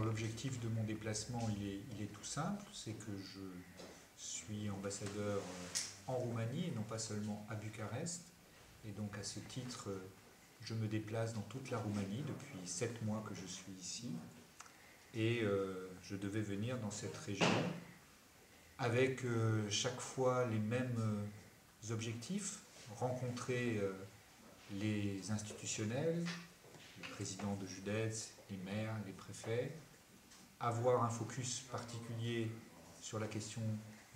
l'objectif de mon déplacement, il est tout simple, c'est que je suis ambassadeur en Roumanie et non pas seulement à Bucarest. Et donc à ce titre, je me déplace dans toute la Roumanie depuis 7 mois que je suis ici. Et je devais venir dans cette région avec chaque fois les mêmes objectifs, rencontrer les institutionnels, les présidents de JUDETS, les maires, les préfets, avoir un focus particulier sur la question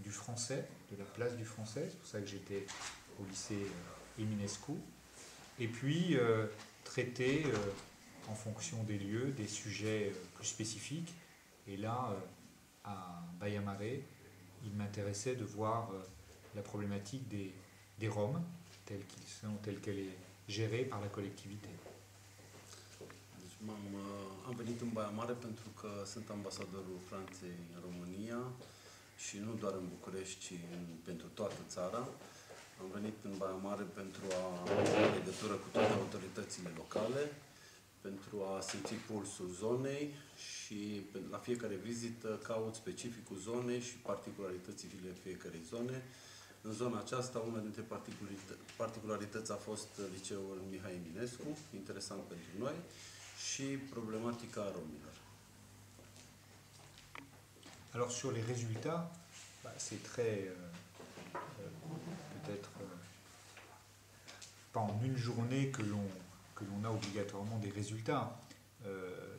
du français, de la place du français, c'est pour ça que j'étais au lycée Eminescu, et puis traiter en fonction des lieux des sujets plus spécifiques. Et là, à Baia Mare, il m'intéressait de voir la problématique des Roms, telle qu'elle est gérée par la collectivité. Am venit în Baia Mare pentru că sunt ambasadorul Franței în România și nu doar în București, ci pentru toată țara. Am venit în Baia Mare pentru a avea legătură cu toate autoritățile locale, pentru a simți pulsul zonei și la fiecare vizită caut specificul zonei și particularitățile fiecarei zone. În zona aceasta, una dintre particularități a fost liceul Mihai Eminescu, interesant pentru noi, și problematica romilor. Alors sur les résultats, c'est très, peut-être pas en une journée que l'on a obligatoirement des résultats.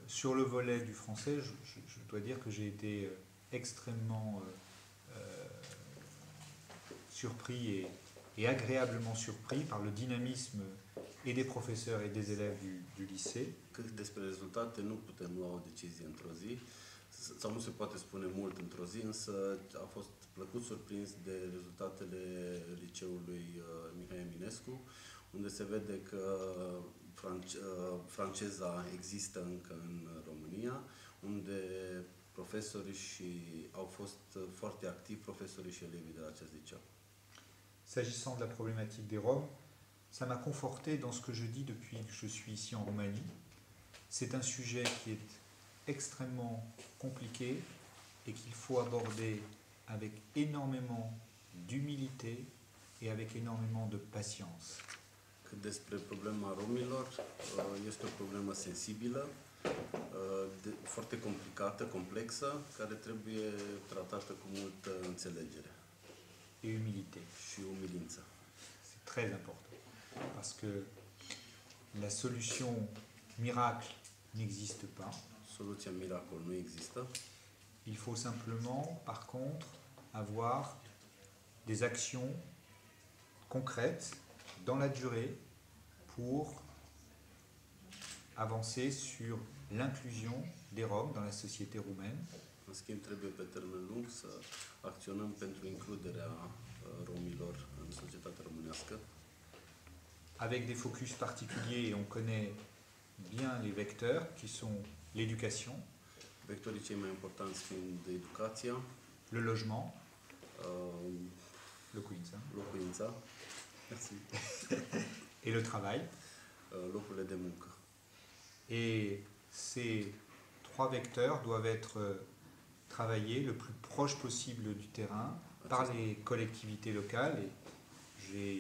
Sur le volet du français, je dois dire que j'ai été extrêmement surpris et agréablement surpris par le dynamisme et des professeurs et des élèves du lycée. Cât despre rezultate, nu putem lua o decizie într-o zi, sau nu se poate spune mult într-o zi, însă a fost plăcut surprins de rezultatele liceului Mihai Eminescu, unde se vede că franceza există încă în România, unde profesorii au fost foarte activi, profesorii și elevii de la acest liceu. S'agissant de la problématique des Roms, ça m'a conforté dans ce que je dis depuis que je suis ici en Roumanie. C'est un sujet qui est extrêmement compliqué et qu'il faut aborder avec énormément d'humilité et avec énormément de patience. Cât despre problema romilor, este o problemă sensibilă, foarte complicată, complexă, care trebuie tratată cu multă înțelegere. Et humilité. Și umilință. C'est très important. Parce que la solution miracle n'existe pas. Soluția miracol nu există. Il faut simplement, par contre, avoir des actions concrètes dans la durée pour avancer sur l'inclusion des Roms dans la société roumaine. În schimb, trebuie pe termen lung să acționăm pentru includerea romilor în societatea românească. Avec des focus particuliers, et on connaît bien les vecteurs, qui sont l'éducation, Vectorii cei mai importanți fiind educația, le logement, locuința, locuința, merci, et le travail. locurile de muncă. Et ces 3 vecteurs doivent être travaillés le plus proche possible du terrain par les collectivités locales. Et j'ai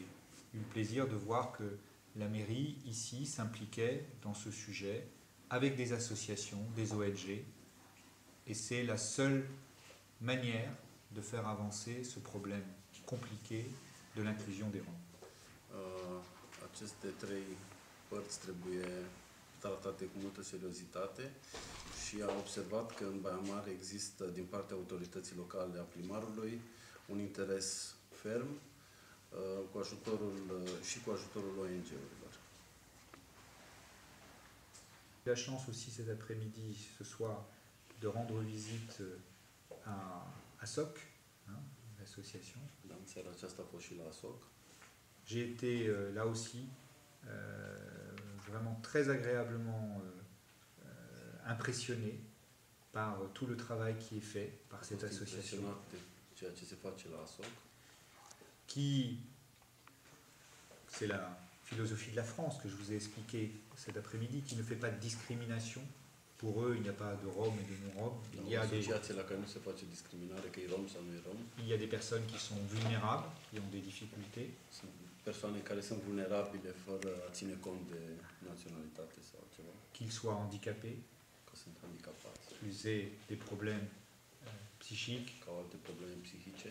eu le plaisir de voir que la mairie ici s'impliquait dans ce sujet avec des associations, des ONG. Et c'est la seule manière de faire avancer ce problème compliqué de l'inclusion des Roms. Aceste 3 părți trebuie tratate cu multă seriozitate și am observat că în Baia Mare există din partea autorității locale, a primarului, un interes ferm cu ajutorul ONG-urilor. J'ai la chance aussi cet après-midi, ce soir, de rendre visite à SOC, l'association. În seara aceasta a fost și la ASOC. J'ai été là aussi vraiment très agréablement impressionné par tout le travail qui est fait par cette association. Ceea ce se face la ASOC. Qui, c'est la philosophie de la France que je vous ai expliqué cet après-midi, qui ne fait pas de discrimination pour eux, il n'y a pas de Roms et de non-Roms. Il y a asociații la care nu se face discriminare, că e rom sau nu e rom. Il y a des personnes qui sont vulnérables, qui ont des difficultés. Sunt persoane care sunt vulnerabile fără a ține cont de naționalitate sau ceva, Qu'ils soient handicapés, că sunt handicapați, qu'ils aient des problèmes psychiques. că au alte probleme psihice.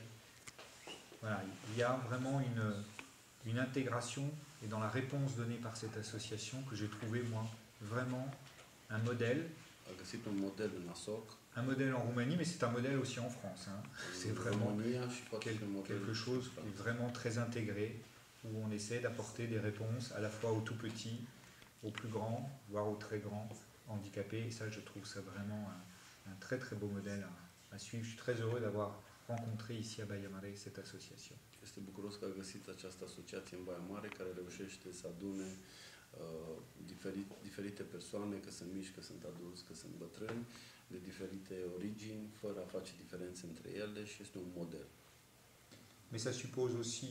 Voilà, il y a vraiment une intégration et dans la réponse donnée par cette association que j'ai trouvé moi vraiment un modèle. A găsit un model în ASOC, Un modèle en Roumanie, mais c'est un modèle aussi en France. Hein. C'est în vraiment România și poate fi un model quelque chose qui est vraiment très intégré, où on essaie d'apporter des réponses à la fois aux tout petits, aux plus grands, voire aux très grands handicapés. Et ça, je trouve ça vraiment un très très beau modèle à suivre. Je suis très heureux d'avoir rencontré ici à Baia Mare cette association. Este bucuros că a găsit această asociație în Baia Mare care reușește să adune diferite persoane, că sunt mici, că sunt adulți, că sunt bătrâni, de diferite origini, fără a face diferențe între ele și este un model. Mais ça suppose aussi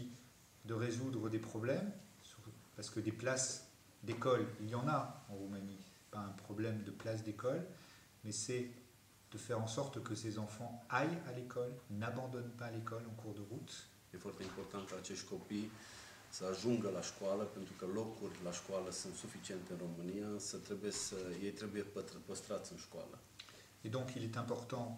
de résoudre des problèmes, parce que des places d'école, il y en a en Roumanie. C'est pas un problème de place d'école, mais c'est de faire en sorte que ces enfants aillent à l'école, n'abandonnent pas l'école en cours de route. E foarte important ca acești copii să ajungă la școală, pentru că locuri la școală sunt suficiente în România, ei trebuie păstrați în școală. Et donc il est important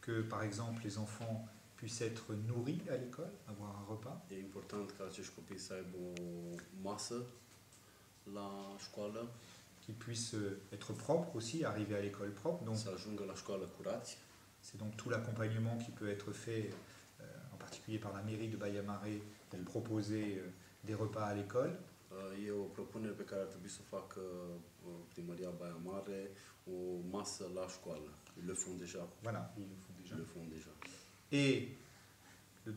que, par exemple, les enfants puissent être nourris à l'école, avoir un repas. E important ca acești copii să aibă o masă la școală, Qu'ils puissent être propres aussi, arriver à l'école propre. Donc să ajungă la școală curați. c'est donc tout l'accompagnement qui peut être fait, en particulier par la mairie de Baia Mare, pour proposer des repas à l'école. E o propunere pe care ar trebui să o facă primăria Baia Mare, o masă la școală. Ils le font déjà. Voilà, ils le font déjà. Ils le font déjà. Et le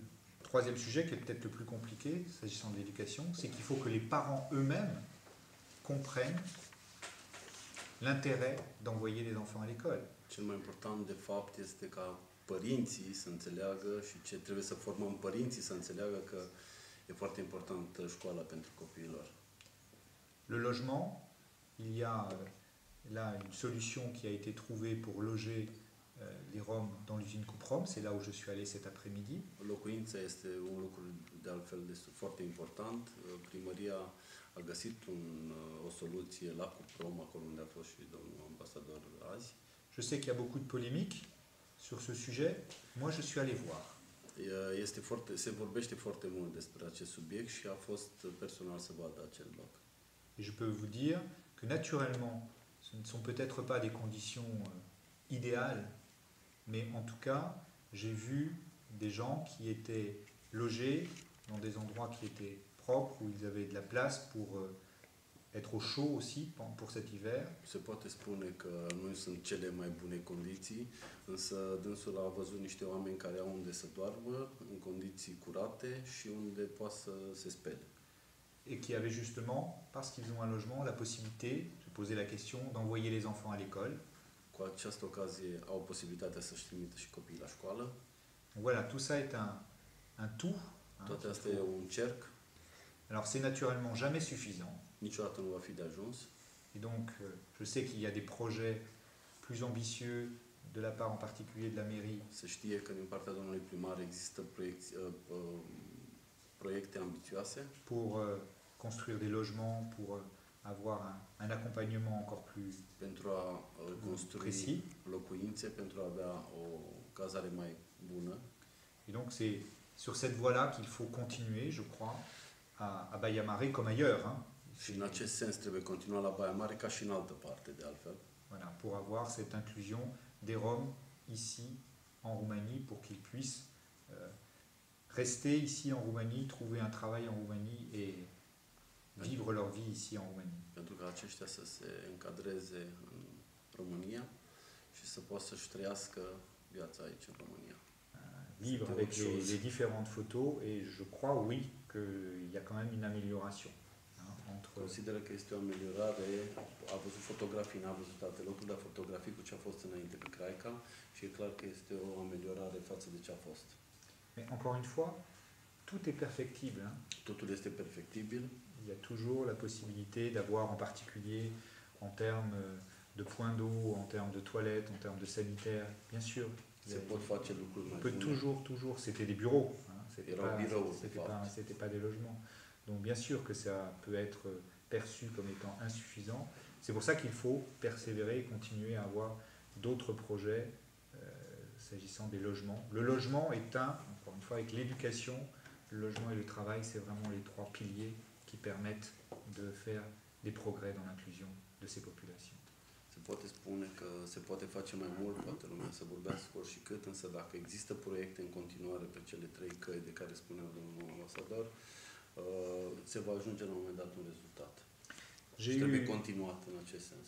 troisième sujet, qui est peut-être le plus compliqué, s'agissant de l'éducation, c'est qu'il faut que les parents eux-mêmes comprennent l'intérêt d'envoyer les enfants à l'école. Cel mai important, de fapt, este ca părinții să înțeleagă și ce trebuie să formăm părinții să înțeleagă că e foarte important școala pentru copiilor. Le logement, il y a là une solution qui a été trouvée pour loger les Roms dans l'usine Cuprom. C'est là où je suis allé cet après-midi. Locuința este un lucru de altfel foarte important. Primăria a găsit o soluție la Cuprom, acolo unde a fost și domnul ambasador azi. Je sais qu'il y a beaucoup de polémiques sur ce sujet. Moi, je suis allé voir. Se vorbește foarte mult despre acest subiect și a fost personal să vadă acel loc. Et je peux vous dire que naturellement, ce ne sont peut-être pas des conditions idéales, mais en tout cas, j'ai vu des gens qui étaient logés dans des endroits qui étaient propres, où ils avaient de la place pour être au chaud aussi pour cet hiver. Se poate spune că nu sunt cele mai bune condiții, însă dânsul a văzut niște oameni care au unde să doarmă, în condiții curate și unde poate să se spele. Et qui avaient justement, parce qu'ils ont un logement, la possibilité, je posais la question, d'envoyer les enfants à l'école. Cu această ocazie au posibilitatea să-și trimită și copiii la școală. Voilà, tout ça est un tout. Toate astea e un cerc. Alors c'est naturellement jamais suffisant. Niciodată nu va fi de ajuns. Et donc je sais qu'il y a des projets plus ambitieux de la part en particulier de la mairie. Se știe că din partea domnului primar există proiecte ambițioase pour construire des logements, pour avoir un accompagnement encore plus pentru a construi précis. Locuințe, pentru a avea o cazare mai bună. Et donc c'est sur cette voie-là qu'il faut continuer, je crois, à Baia Mare comme ailleurs. Hein. Și în acest sens trebuie continua la Baia Mare ca și în altă parte, de altfel. Voilà, pour avoir cette inclusion des Roms ici en Roumanie, pour qu'ils puissent rester ici en Roumanie, trouver un travail en Roumanie et vivre leur vie ici en Roumanie. Pentru ca aceștia să se încadreze în România și să poată să-și trăiască viața aici în România. Vivre avec les différentes photos et je crois, oui, qu'il y a quand même une amélioration. Consideră că este o ameliorare, a văzut fotografii, n-a văzut alte locuri, dar fotografii cu ce a fost înainte pe Craica și e clar că este o ameliorare față de ce a fost. Mais encore une fois, tout est perfectible. Hein. Totul este perfectibil. Il y a toujours la possibilité d'avoir en particulier en termes de points d'eau, en termes de toilettes, en termes de sanitaire, bien sûr. Se pot face lucruri mai On peut bune. toujours, c'était des bureaux, hein, Erau birouri, de c'était fapt. pas des logements. Donc bien sûr que ça peut être perçu comme étant insuffisant. C'est pour ça qu'il faut persévérer et continuer à avoir d'autres projets s'agissant des logements. Le logement est encore une fois, avec l'éducation, le logement et le travail, c'est vraiment les trois piliers qui permettent de faire des progrès dans l'inclusion de ces populations. Se poate spune că se poate face mai mult, poate lumea să vorbească oricât, însă dacă există proiecte în continuare pe cele trei căi de care spunea domnul ambasador, se va ajunge la un moment dat un rezultat. Și trebuie continuat în acest sens.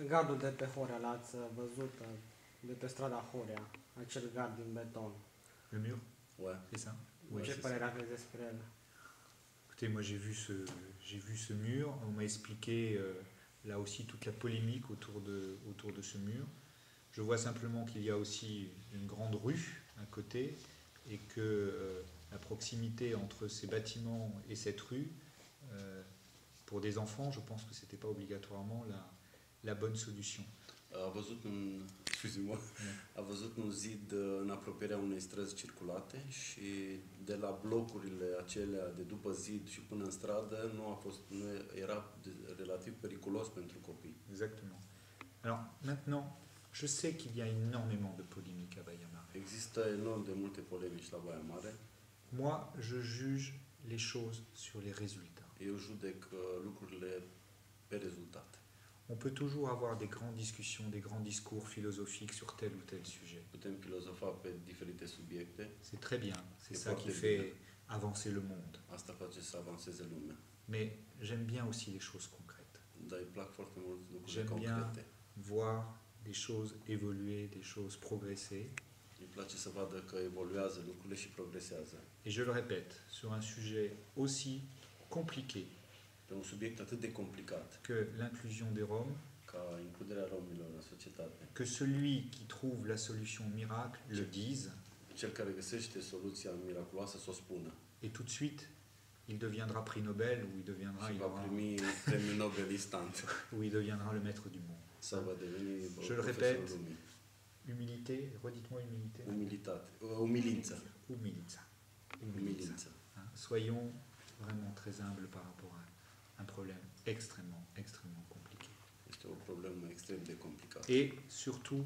Gardul de pe Horea, l-ați văzut de pe strada Horea, acel gard din beton. Le mur? Ouais. C'est ça? Ce părere aveți despre el? Écoutez, moi j'ai vu ce mur, on m'a expliqué là aussi toute la polémique autour de ce mur. Je vois simplement qu'il y a aussi une grande rue à côté et que la proximité entre ces bâtiments et cette rue, pour des enfants, je pense que ce n'était pas obligatoirement la bonne solution. A văzut un zid în apropierea unei străzi circulate și de la blocurile acelea de după zid și până în stradă nu era relativ periculos pentru copii. Exactement. Alors maintenant, je sais qu'il y a énormément de polémiques à Baia Mare. Există enorm de multe polemici la Baia Mare. Moi, je juge les choses sur les résultats. Eu judec lucrurile pe rezultate. On peut toujours avoir des grandes discussions, des grands discours philosophiques sur tel ou tel sujet. Putem filozofa pe diferite subiecte. C'est très bien, c'est ça qui fait avancer le monde. Asta face să avanseze lumea. Mais j'aime bien aussi les choses concrètes. Dar îi plac foarte mult lucrurile J'aime bien concrete. voir des choses évoluer, des choses progresser. Îi place să vadă că evoluează lucrurile și progresează. Et je le répète, sur un sujet aussi compliqué Pe un subiect atât de complicat que l'inclusion des Roms, ca includerea romilor în societate. que celui qui trouve la solution miracle le dise, Cel care găsește soluția miraculoasă să o spună. et tout de suite, il deviendra prix Nobel ou il deviendra, Și va primi premiul Nobel instant. ou il deviendra le maître du monde. Sau va deveni Je le profesorul répète. lumii. Humilité, redites-moi humilité. Umilitate. Umilință. Umilința. Umilință. Hein, soyons vraiment très humbles par rapport à un problème extrêmement compliqué. Este o problemă extrem de complicată. Et surtout,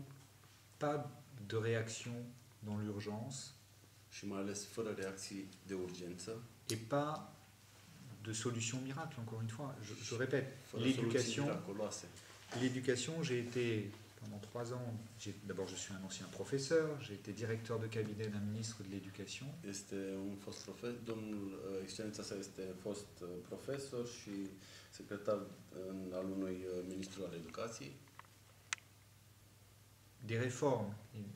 pas de réaction dans l'urgence Și mai ales fără reacții de urgență. et pas de solution miracle, encore une fois. Je répète, Fără soluții l'éducation, miraculoase. j'ai été pendant 3 ans, d'abord je suis un ancien professeur, j'ai été directeur de cabinet d'un ministre de l'Éducation. Este un fost profesor, domnul excelența sa este fost profesor și secretar al unui ministru al educației. Des réformes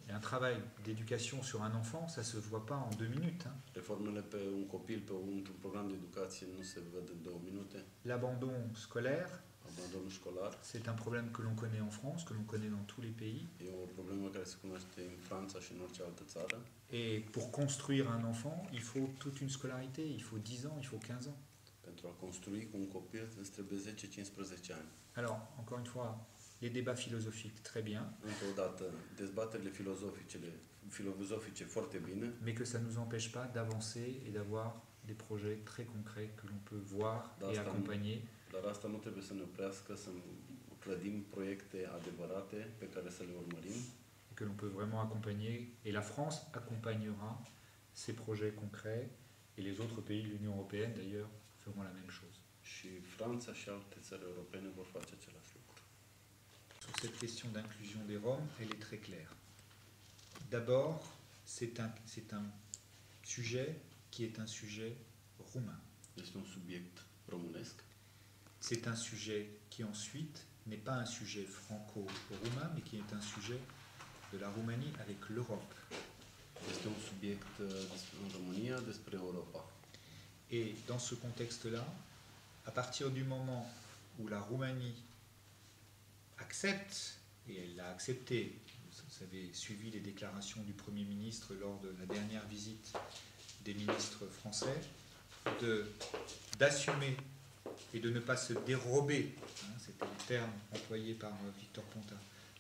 et un travail d'éducation sur un enfant, ça se voit pas en 2 minutes. Hein. Reformele pe un copil, într-un program de educație nu se văd în 2 minute. L'abandon scolaire, Abandonul școlar c'est un problème que l'on connaît en France, que l'on connaît dans tous les pays. e o problemă care se cunoaște în Franța și în orice altă țară. Et pour construire un enfant, il faut toute une scolarité, il faut 10 ans, il faut 15 ans. Pentru a construi cu un copil îți trebuie 10-15 ani. Alors, encore une fois, les débats philosophiques, très bien, Încă o dată, dezbaterile filozofice foarte bine, mais que ça ne nous empêche pas d'avancer et d'avoir des projets très concrets que l'on peut voir et accompagner. dar asta nu trebuie să ne oprească să clădim proiecte adevărate pe care să le urmărim. Et que l'on peut vraiment accompagner, et la France accompagnera ces projets concrets, et les autres pays de l'Union européenne d'ailleurs feront la même chose. Și Franța și alte țări europene vor face același lucru. Sur cette question d'inclusion des Roms, elle est très claire. D'abord, c'est un sujet qui est un sujet roumain. Este un subiect românesc. C'est un sujet qui ensuite n'est pas un sujet franco-roumain, mais qui est un sujet de la Roumanie avec l'Europe. Este un subiect în România despre Europa. Et dans ce contexte-là, à partir du moment où la Roumanie accepte, et elle l'a accepté, vous avez suivi les déclarations du Premier ministre lors de la dernière visite des ministres français, d'assumer et de ne pas se dérober, hein, c'était terme employé par Victor Ponta,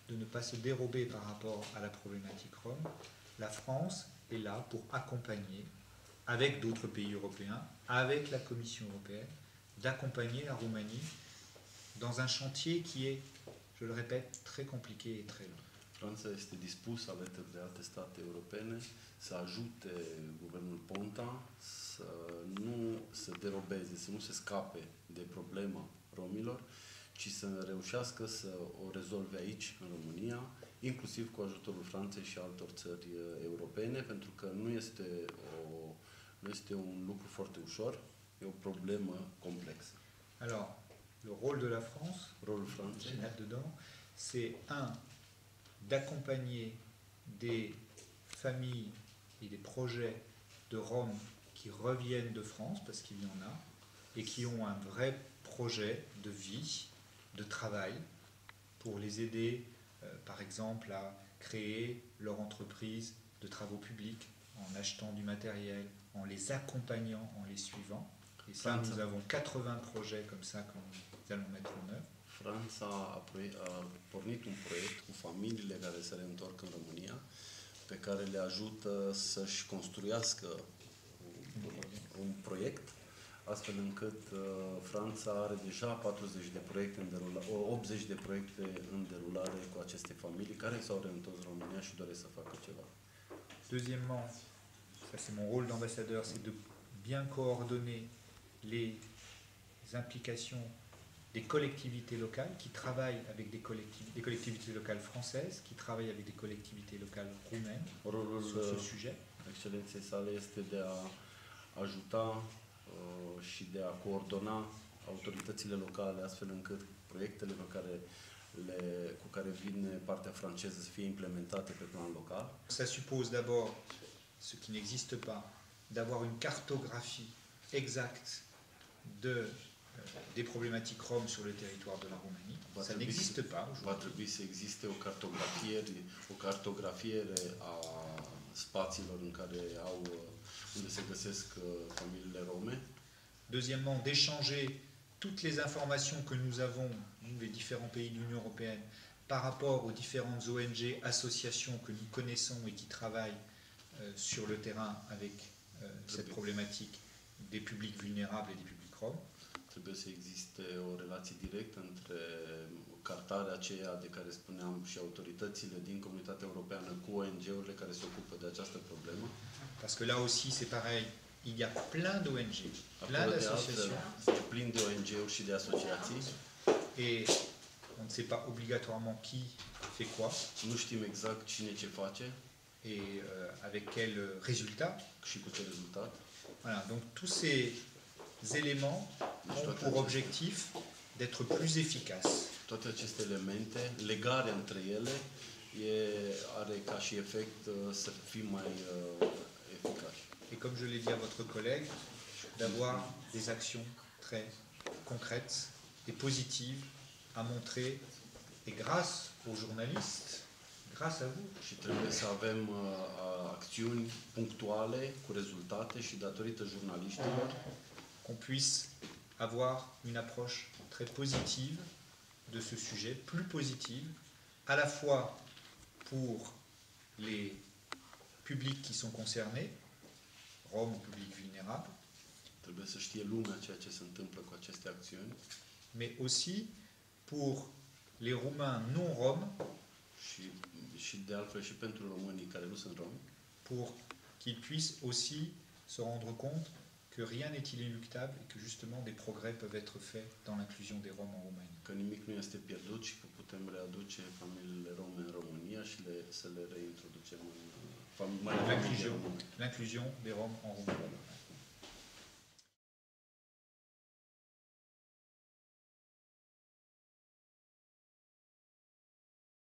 de ne pas se dérober par rapport à la problématique rome, la France est là pour accompagner, avec d'autres pays européens, avec la Commission européenne, d'accompagner la Roumanie dans un chantier qui est, je le répète, très compliqué et très long. Franța este dispusă, alături de alte state europene, să ajute guvernul Ponta să nu se derobeze, să nu se scape de problema romilor, ci să reușească să o rezolve aici, în România, inclusiv cu ajutorul Franței și altor țări europene, pentru că nu este un lucru foarte ușor, e o problemă complexă. Alors, le rôle de la France, Rolul Franței, là-dedans, c'est d'accompagner des familles et des projets de Roms qui reviennent de France, parce qu'il y en a, et qui ont un vrai projet de vie, de travail, pour les aider, par exemple, à créer leur entreprise de travaux publics, en achetant du matériel, en les accompagnant, en les suivant. Et ça, nous avons 80 projets comme ça que nous allons mettre en œuvre. Franța a pornit un proiect cu familiile care se reîntorc în România, pe care le ajută să-și construiască un proiect, astfel încât Franța are deja 40 de proiecte în derulare, 80 de proiecte în derulare cu aceste familii care s-au reîntors în România și doresc să facă ceva. Deuxièmement, ça c'est mon rôle d'ambassadeur, c'est de bien coordonner les implications des collectivités locales qui travaillent avec des collectivités locales françaises, qui travaillent avec des collectivités locales roumaines sur ce sujet. Excelenței sale este de a ajuta și de a coordona autoritățile locale astfel încât proiectele cu care vine partea franceză să fie implementate pe plan local. Ça suppose d'abord, ce qui n'existe pas, d'avoir une cartographie exacte des problématiques roms sur le territoire de la Roumanie. Ça n'existe pas Va aujourd'hui. trebui să existe o cartografiere a spațiilor unde se găsesc familiile rome. Deuxièmement, d'échanger toutes les informations que nous avons, nous, les différents pays de l'Union européenne, par rapport aux différentes ONG, associations que nous connaissons et qui travaillent sur le terrain avec cette problématique des publics vulnérables et des publics roms. Trebuie să existe o relație directă între cartarea aceea de care spuneam și autoritățile din Comunitatea Europeană cu ONG-urile care se ocupă de această problemă. Parce que là aussi, c'est pareil, il y a plein d'ONG, plein Acolo de altfel d'associations, este plin de ONG-uri și de asociații et on ne sait pas obligatoirement qui fait quoi, nu știm exact cine ce face et avec quel résultat. și cu ce rezultat. Voilà, donc tous ces éléments ont pour objectif d'être plus efficaces. Toate aceste elemente, legarea între ele, are ca și efect să fim mai eficaci. Et comme je l'ai dit à votre collègue, d'avoir des actions très concrètes et positives à montrer, et grâce aux journalistes, grâce à vous, Și trebuie să avem acțiuni punctuale, cu rezultate și datorită jurnaliștilor, qu'on puisse avoir une approche très positive de ce sujet, plus positive, à la fois pour les publics qui sont concernés, Roms ou publics vulnérables, trebuie să știe lumea ceea ce se întâmplă cu aceste acțiuni mais aussi pour les Roumains non roms, și de altfel și pentru românii care nu sunt romi, pour qu'ils puissent aussi se rendre compte que rien n'est inéluctable et que justement des progrès peuvent être faits dans l'inclusion des Roms en Roumanie. că nimic nu este pierdut și că putem readuce familiile rome în România și să le reintroducem în L'inclusion des Roms en Roumanie.